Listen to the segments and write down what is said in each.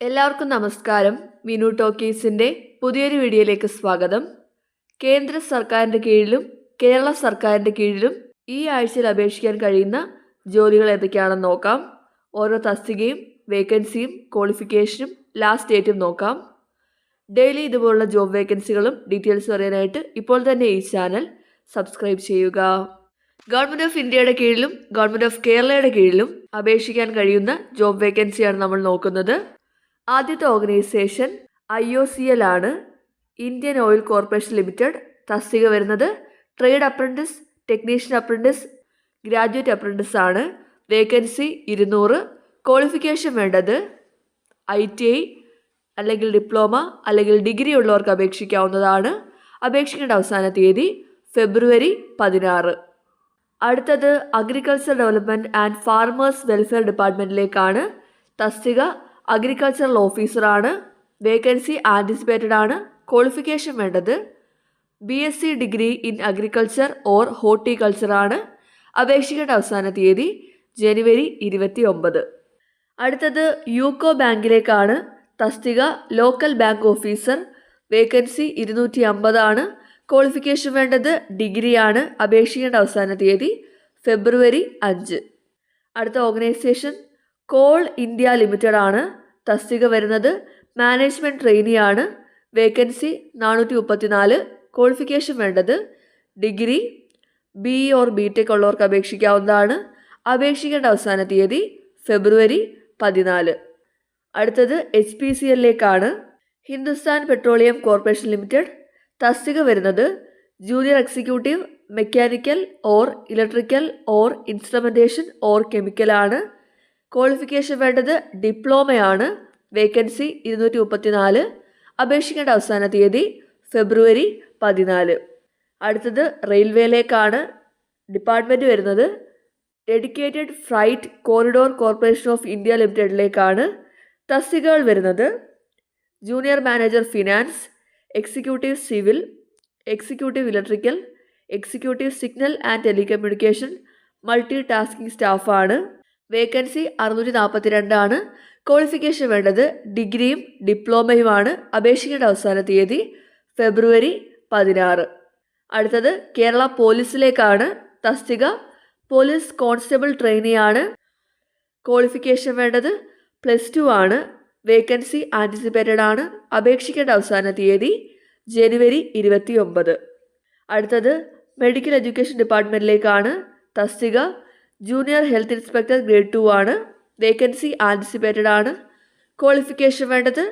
എല്ലാവർക്കും നമസ്കാരം. മിനു ടോക്കീസിൻ്റെ പുതിയൊരു വീഡിയോയിലേക്ക് സ്വാഗതം. കേന്ദ്ര സർക്കാരിൻ്റെ കീഴിലും കേരള സർക്കാരിൻ്റെ കീഴിലും ഈ ആഴ്ചയിൽ അപേക്ഷിക്കാൻ കഴിയുന്ന ജോലികൾ ഏതൊക്കെയാണെന്ന് നോക്കാം. ഓരോ തസ്തികയും വേക്കൻസിയും ക്വാളിഫിക്കേഷനും ലാസ്റ്റ് ഡേറ്റും നോക്കാം. ഡെയിലി ഇതുപോലുള്ള ജോബ് വേക്കൻസികളും ഡീറ്റെയിൽസും അറിയാനായിട്ട് ഇപ്പോൾ തന്നെ ഈ ചാനൽ സബ്സ്ക്രൈബ് ചെയ്യുക. ഗവൺമെൻറ് ഓഫ് ഇന്ത്യയുടെ കീഴിലും ഗവൺമെൻറ് ഓഫ് കേരളയുടെ കീഴിലും അപേക്ഷിക്കാൻ കഴിയുന്ന ജോബ് വേക്കൻസിയാണ് നമ്മൾ നോക്കുന്നത്. ആദ്യത്തെ ഓർഗനൈസേഷൻ IOCL ആണ്, ഇന്ത്യൻ ഓയിൽ കോർപ്പറേഷൻ ലിമിറ്റഡ്. തസ്തിക വരുന്നത് trade apprentice, technician apprentice, graduate apprentice ആണ്. വേക്കൻസി 200. ക്വാളിഫിക്കേഷൻ വേണ്ടത് ITI അല്ലെങ്കിൽ ഡിപ്ലോമ അല്ലെങ്കിൽ ഡിഗ്രി ഉള്ളവർക്ക് അപേക്ഷിക്കാവുന്നതാണ്. അപേക്ഷിക്കേണ്ട അവസാന തീയതി ഫെബ്രുവരി 16. അടുത്തത് agriculture development and farmers welfare ഡിപ്പാർട്ട്മെൻറ്റിലേക്കാണ്. തസ്തിക അഗ്രികൾച്ചറൽ ഓഫീസറാണ്. വേക്കൻസി ആൻറ്റിസിപ്പേറ്റഡ് ആണ്. ക്വാളിഫിക്കേഷൻ വേണ്ടത് BSc degree in agriculture or horticulture ആണ്. അപേക്ഷിക്കേണ്ട അവസാന തീയതി ജനുവരി 29. അടുത്തത് യൂക്കോ ബാങ്കിലേക്കാണ്. തസ്തിക ലോക്കൽ ബാങ്ക് ഓഫീസർ. വേക്കൻസി 250 ആണ്. ക്വാളിഫിക്കേഷൻ വേണ്ടത് ഡിഗ്രിയാണ്. അപേക്ഷിക്കേണ്ട അവസാന തീയതി ഫെബ്രുവരി 5. അടുത്ത ഓർഗനൈസേഷൻ കോൾ ഇന്ത്യ ലിമിറ്റഡ് ആണ്. തസ്തിക വരുന്നത് മാനേജ്മെൻറ്റ് ട്രെയിനി ആണ്. വേക്കൻസി 434. ക്വാളിഫിക്കേഷൻ വേണ്ടത് ഡിഗ്രി, BE ഓർ BTech ഉള്ളവർക്ക് അപേക്ഷിക്കാവുന്നതാണ്. അപേക്ഷിക്കേണ്ട അവസാന തീയതി ഫെബ്രുവരി 14. അടുത്തത് HPCLലേക്കാണ്. Hindustan petroleum corporation limited. തസ്തിക വരുന്നത് junior executive mechanical or electrical or instrumentation or chemical ആണ്. ക്വാളിഫിക്കേഷൻ വേണ്ടത് ഡിപ്ലോമയാണ്. വേക്കൻസി 234. അപേക്ഷിക്കേണ്ട അവസാന തീയതി ഫെബ്രുവരി 14. അടുത്തത് റെയിൽവേയിലേക്കാണ്. ഡിപ്പാർട്ട്മെൻറ്റ് വരുന്നത് dedicated freight corridor corporation of India ലിമിറ്റഡിലേക്കാണ്. തസ്തികകൾ വരുന്നത് junior manager finance, executive civil, executive electrical, executive signal and telecommunication, multi tasking സ്റ്റാഫാണ്. വേക്കൻസി 642 ആണ്. ക്വാളിഫിക്കേഷൻ വേണ്ടത് ഡിഗ്രിയും ഡിപ്ലോമയുമാണ്. അപേക്ഷിക്കേണ്ട അവസാന തീയതി ഫെബ്രുവരി 16. അടുത്തത് കേരള പോലീസിലേക്കാണ്. തസ്തിക പോലീസ് കോൺസ്റ്റബിൾ ട്രെയിനിയാണ്. ക്വാളിഫിക്കേഷൻ വേണ്ടത് +2 ആണ്. വേക്കൻസി ആൻറ്റിസിപ്പേറ്റഡ് ആണ്. അപേക്ഷിക്കേണ്ട അവസാന തീയതി ജനുവരി 29. അടുത്തത് മെഡിക്കൽ എഡ്യൂക്കേഷൻ ഡിപ്പാർട്ട്മെൻറ്റിലേക്കാണ്. തസ്തിക ജൂനിയർ ഹെൽത്ത് ഇൻസ്പെക്ടർ ഗ്രേഡ് 2 ആണ്. വേക്കൻസി ആൻറ്റിസിപ്പേറ്റഡ് ആണ്. ക്വാളിഫിക്കേഷൻ വേണ്ടത്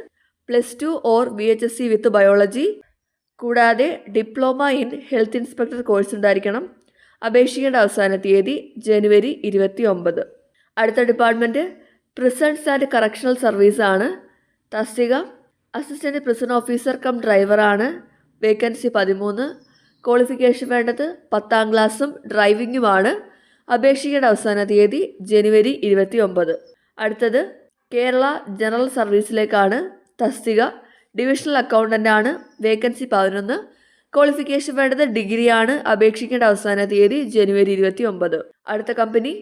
+2 ഓർ VHSC വിത്ത് ബയോളജി, കൂടാതെ diploma in health inspector course ഉണ്ടായിരിക്കണം. അപേക്ഷിക്കേണ്ട അവസാന തീയതി ജനുവരി 29. അടുത്ത department prisons and correctional service ആണ്. തസ്തിക അസിസ്റ്റൻറ്റ് പ്രിസൺ ഓഫീസർ കം ഡ്രൈവറാണ്. വേക്കൻസി 13. ക്വാളിഫിക്കേഷൻ വേണ്ടത് 10ാം ക്ലാസ്സും ഡ്രൈവിങ്ങുമാണ്. അപേക്ഷിക്കേണ്ട അവസാന തീയതി ജനുവരി 29. അടുത്തത് കേരള ജനറൽ സർവീസിലേക്കാണ്. തസ്തിക ഡിവിഷണൽ അക്കൗണ്ടൻ്റ് ആണ്. വേക്കൻസി 11. ക്വാളിഫിക്കേഷൻ വേണ്ടത് ഡിഗ്രിയാണ്. അപേക്ഷിക്കേണ്ട അവസാന തീയതി ജനുവരി 29. അടുത്ത കമ്പനി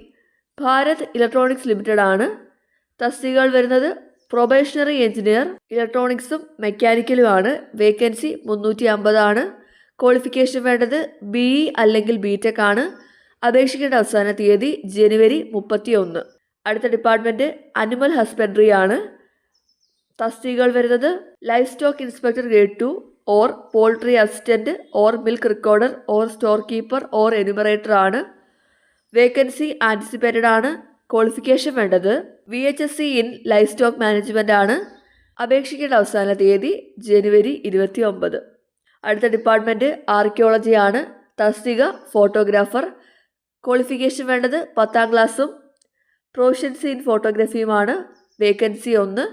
ഭാരത് ഇലക്ട്രോണിക്സ് ലിമിറ്റഡ് ആണ്. തസ്തികകൾ വരുന്നത് പ്രൊബേഷണറി എഞ്ചിനീയർ ഇലക്ട്രോണിക്സും മെക്കാനിക്കലുമാണ്. വേക്കൻസി 350 ആണ്. ക്വാളിഫിക്കേഷൻ വേണ്ടത് BE അല്ലെങ്കിൽ BTech ആണ്. അപേക്ഷിക്കേണ്ട അവസാന തീയതി ജനുവരി 31. അടുത്ത ഡിപ്പാർട്ട്മെൻറ്റ് അനിമൽ ഹസ്ബൻഡറി ആണ്. തസ്തികകൾ വരുന്നത് life stock inspector grade 2 or poultry assistant or milk recorder or store keeper or enumerator ആണ്. വേക്കൻസി ആൻറ്റിസിപ്പേറ്റഡ് ആണ്. ക്വാളിഫിക്കേഷൻ വേണ്ടത് VHSC in life stock management ആണ്. അപേക്ഷിക്കേണ്ട അവസാന തീയതി ജനുവരി 29. അടുത്ത ഡിപ്പാർട്ട്മെൻറ്റ് ആർക്കിയോളജി ആണ്. തസ്തിക ഫോട്ടോഗ്രാഫർ. ക്വാളിഫിക്കേഷൻ വേണ്ടത് 10ാം ക്ലാസ്സും പ്രൊഫഷൻസി ഇൻ ഫോട്ടോഗ്രാഫിയുമാണ്. വേക്കൻസി 1.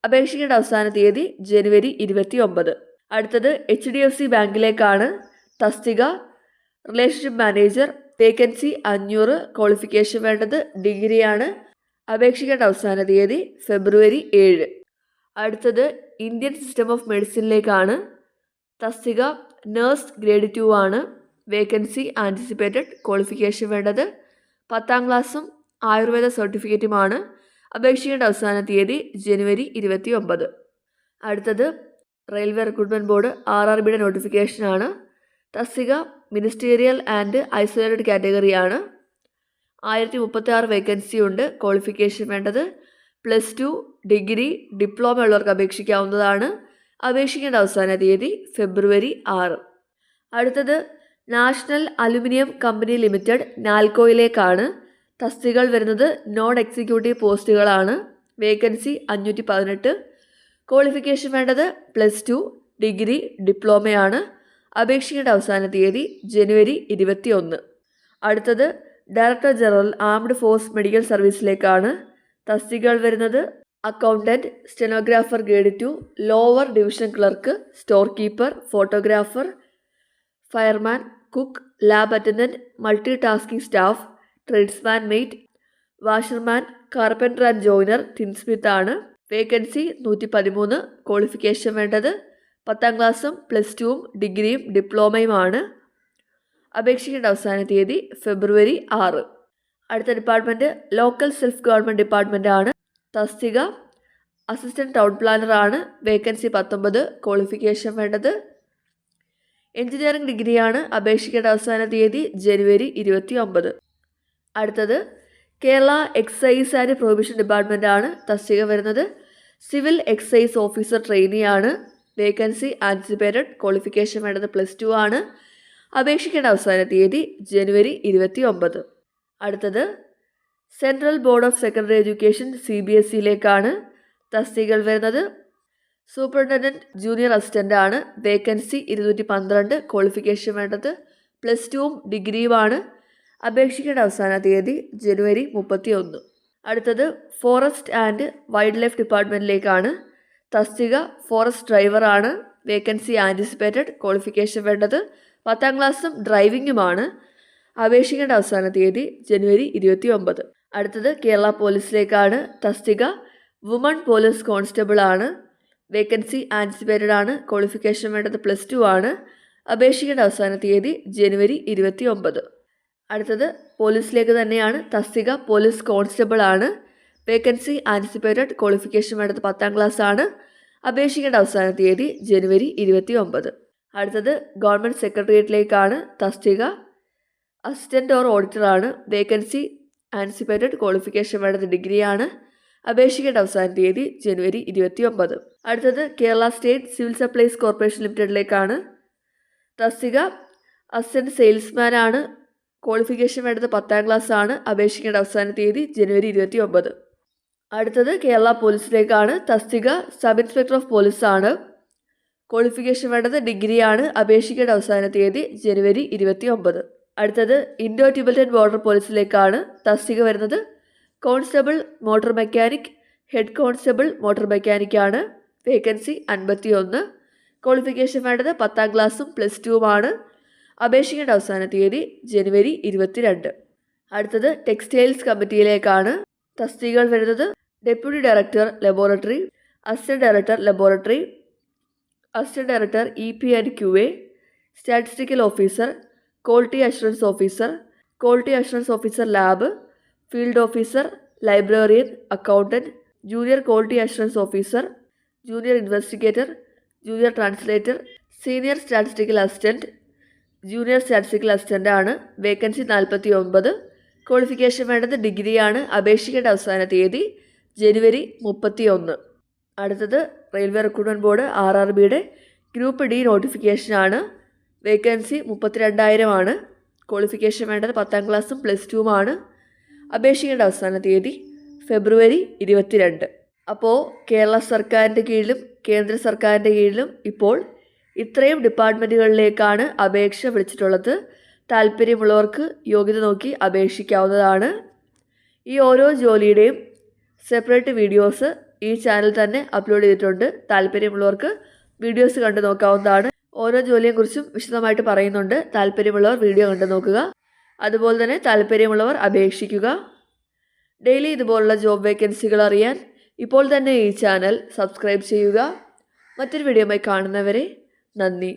അപേക്ഷിക്കേണ്ട അവസാന തീയതി ജനുവരി 29. അടുത്തത് HDFC ബാങ്കിലേക്കാണ്. തസ്തിക റിലേഷൻഷിപ്പ് മാനേജർ. വേക്കൻസി 500. ക്വാളിഫിക്കേഷൻ വേണ്ടത് ഡിഗ്രിയാണ്. അപേക്ഷിക്കേണ്ട അവസാന തീയതി ഫെബ്രുവരി 7. അടുത്തത് ഇന്ത്യൻ സിസ്റ്റം ഓഫ് മെഡിസിനിലേക്കാണ്. തസ്തിക നേഴ്സ് ഗ്രേഡ് 2 ആണ്. Vacancy anticipated. ക്വാളിഫിക്കേഷൻ വേണ്ടത് 10ാം ക്ലാസ്സും ആയുർവേദ സർട്ടിഫിക്കറ്റുമാണ്. അപേക്ഷിക്കേണ്ട അവസാന തീയതി ജനുവരി 29. അടുത്തത് റെയിൽവേ റിക്രൂട്ട്മെൻറ്റ് ബോർഡ് RRBയുടെ നോട്ടിഫിക്കേഷനാണ്. തസ്തിക മിനിസ്റ്റീരിയൽ ആൻഡ് ഐസൊലേറ്റഡ് കാറ്റഗറിയാണ്. 1036 വേക്കൻസി ഉണ്ട്. ക്വാളിഫിക്കേഷൻ വേണ്ടത് +2, ഡിഗ്രി, ഡിപ്ലോമ ഉള്ളവർക്ക് അപേക്ഷിക്കാവുന്നതാണ്. അപേക്ഷിക്കേണ്ട അവസാന തീയതി ഫെബ്രുവരി 6. അടുത്തത് നാഷണൽ അലുമിനിയം കമ്പനി ലിമിറ്റഡ് നാൽക്കോയിലേക്കാണ്. തസ്തികകൾ വരുന്നത് നോൺ എക്സിക്യൂട്ടീവ് പോസ്റ്റുകളാണ്. വേക്കൻസി 518. ക്വാളിഫിക്കേഷൻ വേണ്ടത് +2, ഡിഗ്രി, ഡിപ്ലോമയാണ്. അപേക്ഷിക്കേണ്ട അവസാന തീയതി ജനുവരി 21. അടുത്തത് director general armed force medical സർവീസിലേക്കാണ്. തസ്തികകൾ വരുന്നത് accountant, stenographer grade 2, lower division clerk, store keeper, photographer, fireman, cook, lab attendant, multi tasking staff, tradesman mate, washerman, carpenter and joiner, tinsmith ആണ്. വേക്കൻസി 113. ക്വാളിഫിക്കേഷൻ വേണ്ടത് 10ാം ക്ലാസ്സും +2ഉം ഡിഗ്രിയും ഡിപ്ലോമയുമാണ്. അപേക്ഷിക്കേണ്ട അവസാന തീയതി ഫെബ്രുവരി 6. അടുത്ത department local self government department ആണ്. തസ്തിക അസിസ്റ്റൻറ്റ് ടൗൺ പ്ലാനറാണ്. വേക്കൻസി 19. ക്വാളിഫിക്കേഷൻ വേണ്ടത് എഞ്ചിനീയറിംഗ് ഡിഗ്രിയാണ്. അപേക്ഷിക്കേണ്ട അവസാന തീയതി ജനുവരി 29. അടുത്തത് Kerala excise and prohibition department ആണ്. തസ്തിക വരുന്നത് സിവിൽ എക്സൈസ് ഓഫീസർ ട്രെയിനിയാണ്. Vacancy anticipated. ക്വാളിഫിക്കേഷൻ വേണ്ടത് +2 ആണ്. അപേക്ഷിക്കേണ്ട അവസാന തീയതി ജനുവരി 29. അടുത്തത് central board of secondary education CBSEയിലേക്കാണ്. തസ്തികകൾ വരുന്നത് സൂപ്രണ്ടൻറ്റൻറ്റ് ജൂനിയർ അസിസ്റ്റൻ്റ് ആണ്. വേക്കൻസി 212. ക്വാളിഫിക്കേഷൻ വേണ്ടത് +2ഉം ഡിഗ്രിയുമാണ്. അപേക്ഷിക്കേണ്ട അവസാന തീയതി ജനുവരി 31. അടുത്തത് ഫോറസ്റ്റ് ആൻഡ് വൈൽഡ് ലൈഫ് ഡിപ്പാർട്ട്മെൻറ്റിലേക്കാണ്. തസ്തിക ഫോറസ്റ്റ് ഡ്രൈവറാണ്. Vacancy anticipated. ക്വാളിഫിക്കേഷൻ വേണ്ടത് 10ാം ക്ലാസ്സും ഡ്രൈവിങ്ങുമാണ്. അപേക്ഷിക്കേണ്ട അവസാന തീയതി ജനുവരി 29. അടുത്തത് കേരള പോലീസിലേക്കാണ്. തസ്തിക വുമൺ പോലീസ് കോൺസ്റ്റബിൾ ആണ്. വേക്കൻസി ആൻറ്റിസിപ്പേറ്റഡ് ആണ്. ക്വാളിഫിക്കേഷൻ വേണ്ടത് +2 ആണ്. അപേക്ഷിക്കേണ്ട അവസാന തീയതി ജനുവരി 29. അടുത്തത് പോലീസിലേക്ക് തന്നെയാണ്. തസ്തിക പോലീസ് കോൺസ്റ്റബിൾ ആണ്. Vacancy anticipated. ക്വാളിഫിക്കേഷൻ വേണ്ടത് 10ാം ക്ലാസ് ആണ്. അപേക്ഷിക്കേണ്ട അവസാന തീയതി ജനുവരി 29. അടുത്തത് ഗവൺമെൻറ് സെക്രട്ടേറിയറ്റിലേക്കാണ്. തസ്തിക അസിസ്റ്റൻ്റ് ഓർ ഓഡിറ്ററാണ്. Vacancy anticipated. ക്വാളിഫിക്കേഷൻ വേണ്ടത് ഡിഗ്രിയാണ്. അപേക്ഷിക്കേണ്ട അവസാന തീയതി ജനുവരി 29. അടുത്തത് Kerala state civil supplies corporation ലിമിറ്റഡിലേക്കാണ്. തസ്തിക അസിസ്റ്റൻറ്റ് സെയിൽസ്മാൻ ആണ്. ക്വാളിഫിക്കേഷൻ വേണ്ടത് 10ാം ക്ലാസ് ആണ്. അപേക്ഷിക്കേണ്ട അവസാന തീയതി ജനുവരി 29. അടുത്തത് കേരള പോലീസിലേക്കാണ്. തസ്തിക സബ് ഇൻസ്പെക്ടർ ഓഫ് പോലീസ് ആണ്. ക്വാളിഫിക്കേഷൻ വേണ്ടത് ഡിഗ്രിയാണ്. അപേക്ഷിക്കേണ്ട അവസാന തീയതി ജനുവരി 29. അടുത്തത് ഇൻഡോ ടിബറ്റൻ ബോർഡർ പോലീസിലേക്കാണ്. തസ്തിക വരുന്നത് constable motor mechanic, head constable motor mechanic ആണ്. വേക്കൻസി 51. ക്വാളിഫിക്കേഷൻ വേണ്ടത് 10ാം ക്ലാസ്സും +2ഉമാണ്. അപേക്ഷിക്കേണ്ട അവസാന തീയതി ജനുവരി 22. അടുത്തത് ടെക്സ്റ്റൈൽസ് കമ്മിറ്റിയിലേക്കാണ്. തസ്തികകൾ വരുന്നത് deputy director laboratory, assistant director laboratory, assistant director EP and QA, statistical officer, quality assurance officer, quality assurance officer lab, field officer, librarian, accountant, junior quality assurance officer, junior investigator, junior translator, senior statistical assistant, junior statistical assistant ആണ്. Vacancy 49. Qualification വേണ്ടത് ഡിഗ്രിയാണ്. അപേക്ഷിക്കേണ്ട അവസാന തീയതി ജനുവരി 31. അടുത്തത് railway recruitment board RRBയുടെ group D നോട്ടിഫിക്കേഷനാണ്. വേക്കൻസി 32,000 ആണ്. ക്വാളിഫിക്കേഷൻ വേണ്ടത് 10ാം ക്ലാസ്സും +2ഉമാണ്. അപേക്ഷിക്കേണ്ട അവസാന തീയതി ഫെബ്രുവരി 22. അപ്പോൾ കേരള സർക്കാരിൻ്റെ കീഴിലും കേന്ദ്ര സർക്കാരിൻ്റെ കീഴിലും ഇപ്പോൾ ഇത്രയും ഡിപ്പാർട്ട്മെൻറ്റുകളിലേക്കാണ് അപേക്ഷ വിളിച്ചിട്ടുള്ളത്. താല്പര്യമുള്ളവർക്ക് യോഗ്യത നോക്കി അപേക്ഷിക്കാവുന്നതാണ്. ഈ ഓരോ ജോലിയുടെയും സെപ്പറേറ്റ് വീഡിയോസ് ഈ ചാനൽ തന്നെ അപ്ലോഡ് ചെയ്തിട്ടുണ്ട്. താല്പര്യമുള്ളവർക്ക് വീഡിയോസ് കണ്ടു നോക്കാവുന്നതാണ്. ഓരോ ജോലിയെക്കുറിച്ചും വിശദമായിട്ട് പറയുന്നുണ്ട്. താല്പര്യമുള്ളവർ വീഡിയോ കണ്ടു നോക്കുക. അതുപോലെ തന്നെ താല്പര്യമുള്ളവർ അപേക്ഷിക്കുക. ഡെയിലി ഇതുപോലുള്ള ജോബ് വേക്കൻസികൾ അറിയാൻ ഇപ്പോൾ തന്നെ ഈ ചാനൽ സബ്സ്ക്രൈബ് ചെയ്യുക. മറ്റൊരു വീഡിയോയുമായി കാണുന്നവരെ നന്ദി.